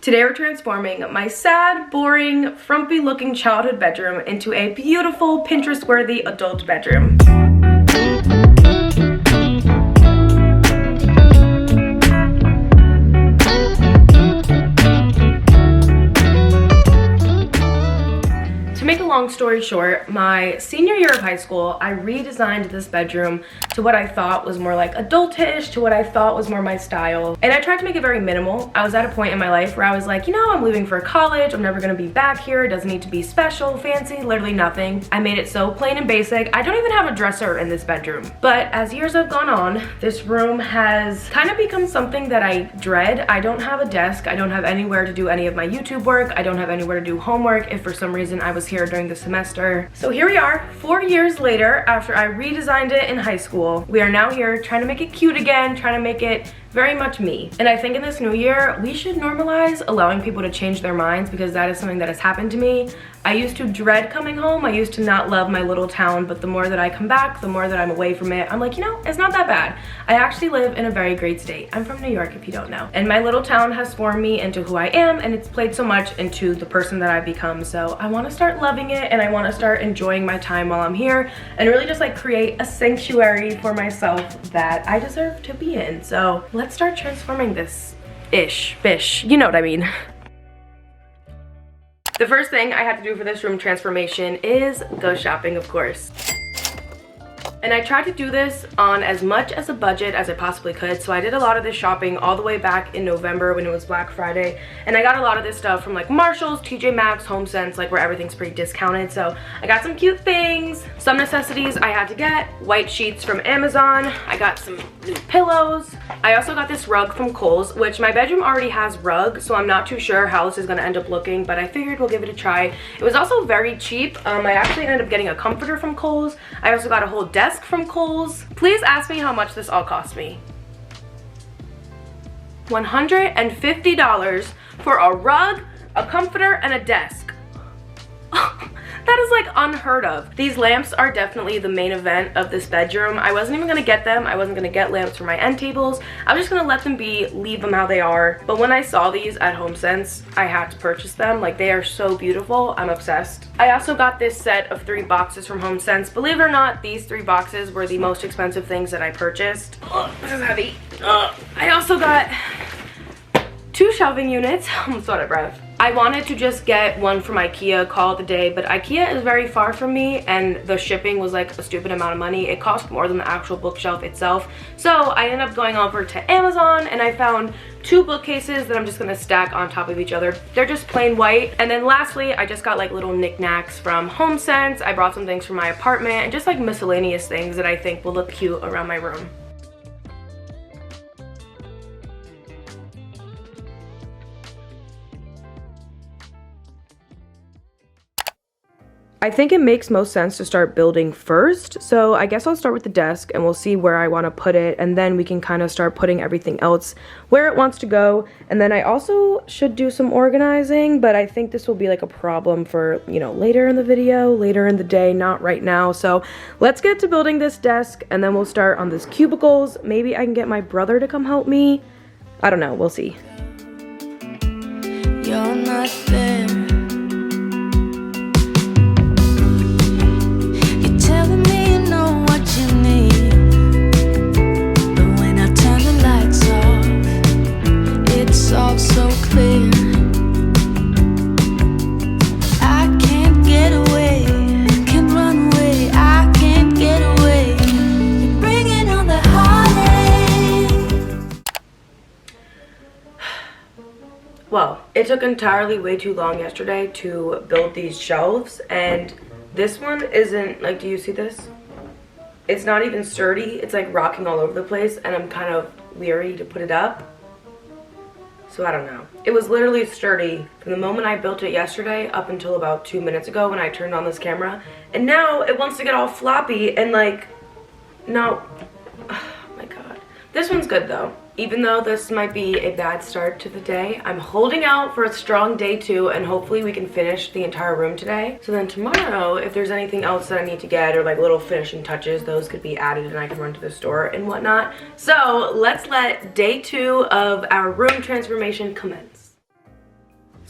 Today we're transforming my sad, boring, frumpy looking childhood bedroom into a beautiful, Pinterest-worthy adult bedroom. Long story short, my senior year of high school, I redesigned this bedroom to what I thought was more like adultish, to what I thought was more my style. And I tried to make it very minimal. I was at a point in my life where I was like, you know, I'm leaving for college. I'm never gonna be back here. It doesn't need to be special, fancy, literally nothing. I made it so plain and basic. I don't even have a dresser in this bedroom. But as years have gone on, this room has kind of become something that I dread. I don't have a desk. I don't have anywhere to do any of my YouTube work. I don't have anywhere to do homework if for some reason I was here during the semester. So here we are, 4 years later, after I redesigned it in high school. We are now here trying to make it cute again, trying to make it very much me. And I think in this new year, we should normalize allowing people to change their minds, because that is something that has happened to me. I used to dread coming home. I used to not love my little town, but the more that I come back, the more that I'm away from it, I'm like, you know, it's not that bad. I actually live in a very great state. I'm from New York, if you don't know. And my little town has formed me into who I am, and it's played so much into the person that I've become. So I want to start loving it, and I want to start enjoying my time while I'm here, and really just like create a sanctuary for myself that I deserve to be in. So let's start transforming this bish, you know what I mean. The first thing I had to do for this room transformation is go shopping, of course. And I tried to do this on as much as a budget as I possibly could. So I did a lot of this shopping all the way back in November when it was Black Friday. And I got a lot of this stuff from like Marshalls, TJ Maxx, HomeSense, like where everything's pretty discounted. So I got some cute things, some necessities I had to get, white sheets from Amazon. I got some new pillows. I also got this rug from Kohl's, which my bedroom already has rug. So I'm not too sure how this is gonna end up looking, but I figured we'll give it a try. It was also very cheap. I actually ended up getting a comforter from Kohl's. I also got a whole desk from Kohl's. Please ask me how much this all cost me. $150 for a rug, a comforter, and a desk. That is like unheard of. These lamps are definitely the main event of this bedroom. I wasn't even gonna get them. I wasn't gonna get lamps for my end tables. I was just gonna let them be, leave them how they are. But when I saw these at HomeSense, I had to purchase them. Like, they are so beautiful. I'm obsessed. I also got this set of 3 boxes from HomeSense. Believe it or not, these 3 boxes were the most expensive things that I purchased. Oh, this is heavy. I also got 2 shelving units. I'm almost out of breath. I wanted to just get one from IKEA, call it a day, but IKEA is very far from me, and the shipping was like a stupid amount of money. It cost more than the actual bookshelf itself. So I ended up going over to Amazon, and I found 2 bookcases that I'm just gonna stack on top of each other. They're just plain white. And then lastly, I just got like little knickknacks from HomeSense. I brought some things from my apartment, and just like miscellaneous things that I think will look cute around my room. I think it makes most sense to start building first, so I guess I'll start with the desk and we'll see where I want to put it, and then we can kind of start putting everything else where it wants to go. And then I also should do some organizing, but I think this will be like a problem for, you know, later in the video, later in the day, not right now. So let's get to building this desk, and then we'll start on this cubicles. Maybe I can get my brother to come help me. I don't know, we'll see. You're not there. So clear, I can't get away, can't run away, I can't get away. You're bringing on the heartache. Well, it took entirely way too long yesterday to build these shelves, and this one isn't, like, do you see this? It's not even sturdy. It's like rocking all over the place, and I'm kind of weary to put it up. So I don't know. It was literally sturdy from the moment I built it yesterday up until about 2 minutes ago when I turned on this camera. And now it wants to get all floppy and like, no. Oh my God. This one's good though. Even though this might be a bad start to the day, I'm holding out for a strong day 2, and hopefully we can finish the entire room today. So then tomorrow, if there's anything else that I need to get, or like little finishing touches, those could be added and I can run to the store and whatnot. So let's let day 2 of our room transformation commence.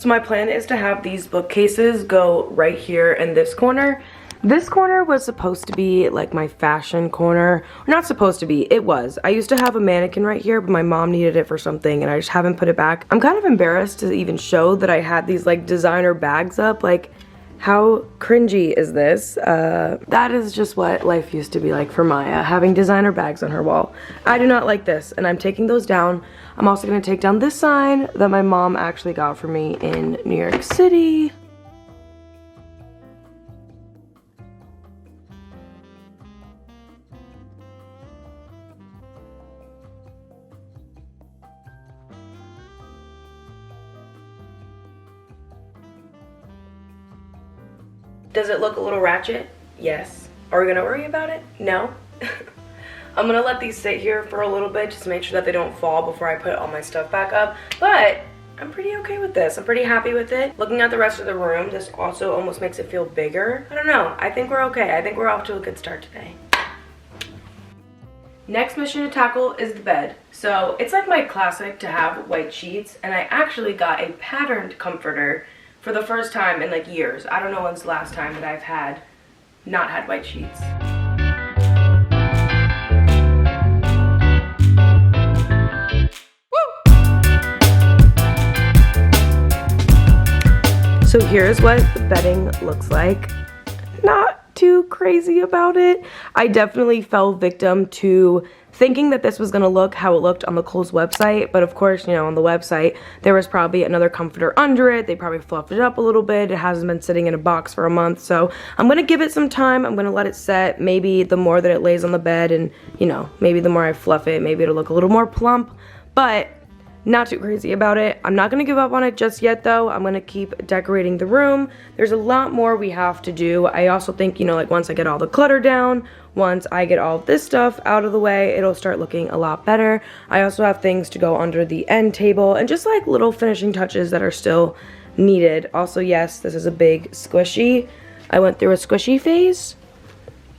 So my plan is to have these bookcases go right here in this corner. This corner was supposed to be like my fashion corner. Not supposed to be, it was. I used to have a mannequin right here, but my mom needed it for something and I just haven't put it back. I'm kind of embarrassed to even show that I had these like designer bags up. Like, how cringy is this? That is just what life used to be like for Maya, having designer bags on her wall. I do not like this, and I'm taking those down. I'm also gonna take down this sign that my mom actually got for me in New York City. Does it look a little ratchet? Yes. Are we gonna worry about it? No. I'm gonna let these sit here for a little bit just to make sure that they don't fall before I put all my stuff back up. But I'm pretty okay with this. I'm pretty happy with it. Looking at the rest of the room, this also almost makes it feel bigger. I don't know. I think we're okay. I think we're off to a good start today. Next mission to tackle is the bed. So it's like my classic to have white sheets, and I actually got a patterned comforter for the first time in like years. I don't know when's the last time that I've not had white sheets. So here's what the bedding looks like. Not too crazy about it. I definitely fell victim to thinking that this was gonna look how it looked on the Kohl's website, but of course, you know, on the website, there was probably another comforter under it. They probably fluffed it up a little bit. It hasn't been sitting in a box for a month, so I'm gonna give it some time. I'm gonna let it set. Maybe the more that it lays on the bed and, you know, maybe the more I fluff it, maybe it'll look a little more plump, but not too crazy about it. I'm not gonna give up on it just yet though. I'm gonna keep decorating the room. There's a lot more we have to do. I also think, you know, like once I get all the clutter down, once I get all this stuff out of the way, it'll start looking a lot better. I also have things to go under the end table and just like little finishing touches that are still needed. Also, yes, this is a big squishy. I went through a squishy phase.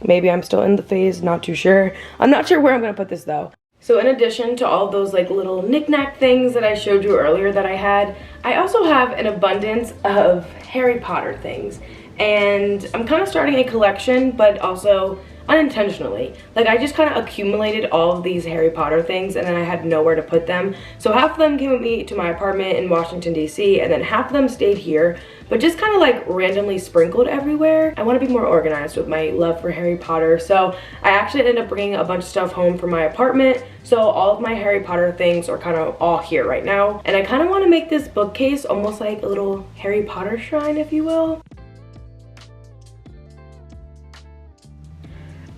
Maybe I'm still in the phase, not too sure. I'm not sure where I'm gonna put this though. So in addition to all those like little knick-knack things that I showed you earlier that I had, I also have an abundance of Harry Potter things. And I'm kind of starting a collection, but also unintentionally. Like I just kind of accumulated all of these Harry Potter things and then I had nowhere to put them. So half of them came with me to my apartment in Washington, D.C. and then half of them stayed here, but just kind of like randomly sprinkled everywhere. I want to be more organized with my love for Harry Potter. So I actually ended up bringing a bunch of stuff home from my apartment. So all of my Harry Potter things are kind of all here right now. And I kind of want to make this bookcase almost like a little Harry Potter shrine, if you will.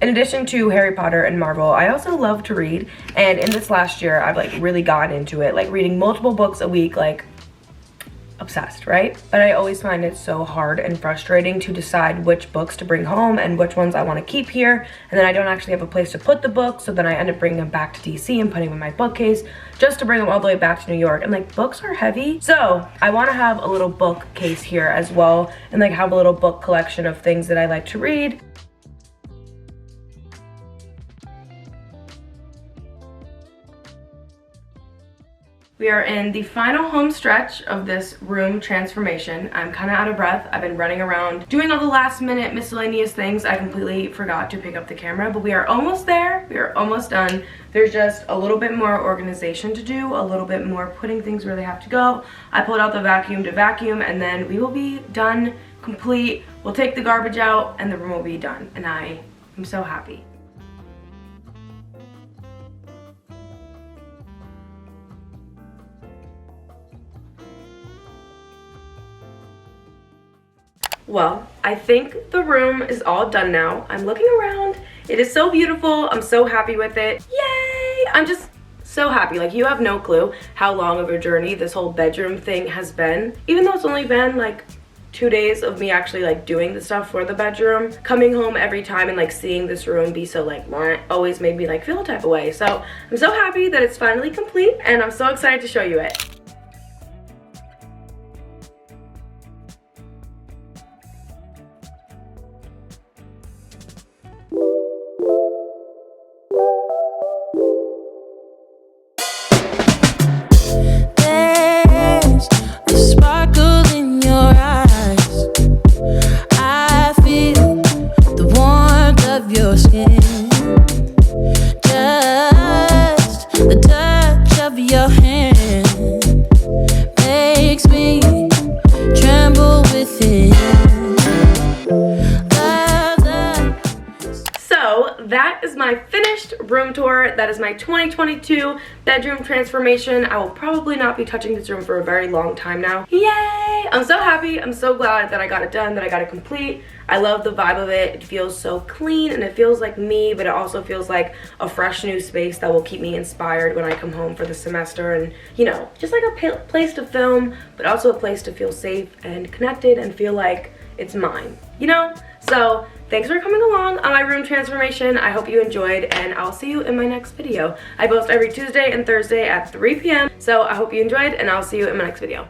In addition to Harry Potter and Marvel, I also love to read, and in this last year, I've like really gotten into it, like reading multiple books a week, like obsessed, right? But I always find it so hard and frustrating to decide which books to bring home and which ones I want to keep here, and then I don't actually have a place to put the books, so then I end up bringing them back to DC and putting them in my bookcase just to bring them all the way back to New York, and like books are heavy, so I want to have a little bookcase here as well, and like have a little book collection of things that I like to read. We are in the final home stretch of this room transformation. I'm kind of out of breath. I've been running around doing all the last minute miscellaneous things. I completely forgot to pick up the camera, but we are almost there. We are almost done. There's just a little bit more organization to do, a little bit more putting things where they have to go. I pulled out the vacuum to vacuum and then we will be done, complete. We'll take the garbage out and the room will be done. And I am so happy. Well, I think the room is all done now. I'm looking around. It is so beautiful. I'm so happy with it. Yay! I'm just so happy. Like, you have no clue how long of a journey this whole bedroom thing has been. Even though it's only been like 2 days of me actually like doing the stuff for the bedroom, coming home every time and like seeing this room be so like always made me like feel a type of way. So I'm so happy that it's finally complete and I'm so excited to show you it. Sparkle my finished room tour. That is my 2022 bedroom transformation. I will probably not be touching this room for a very long time now. Yay! I'm so happy. I'm so glad that I got it done, that I got it complete. I love the vibe of it. It feels so clean and it feels like me, but it also feels like a fresh new space that will keep me inspired when I come home for the semester, and you know, just like a place to film, but also a place to feel safe and connected and feel like it's mine, you know? So thanks for coming along on my room transformation. I hope you enjoyed, and I'll see you in my next video. I post every Tuesday and Thursday at 3 p.m. So I hope you enjoyed, and I'll see you in my next video.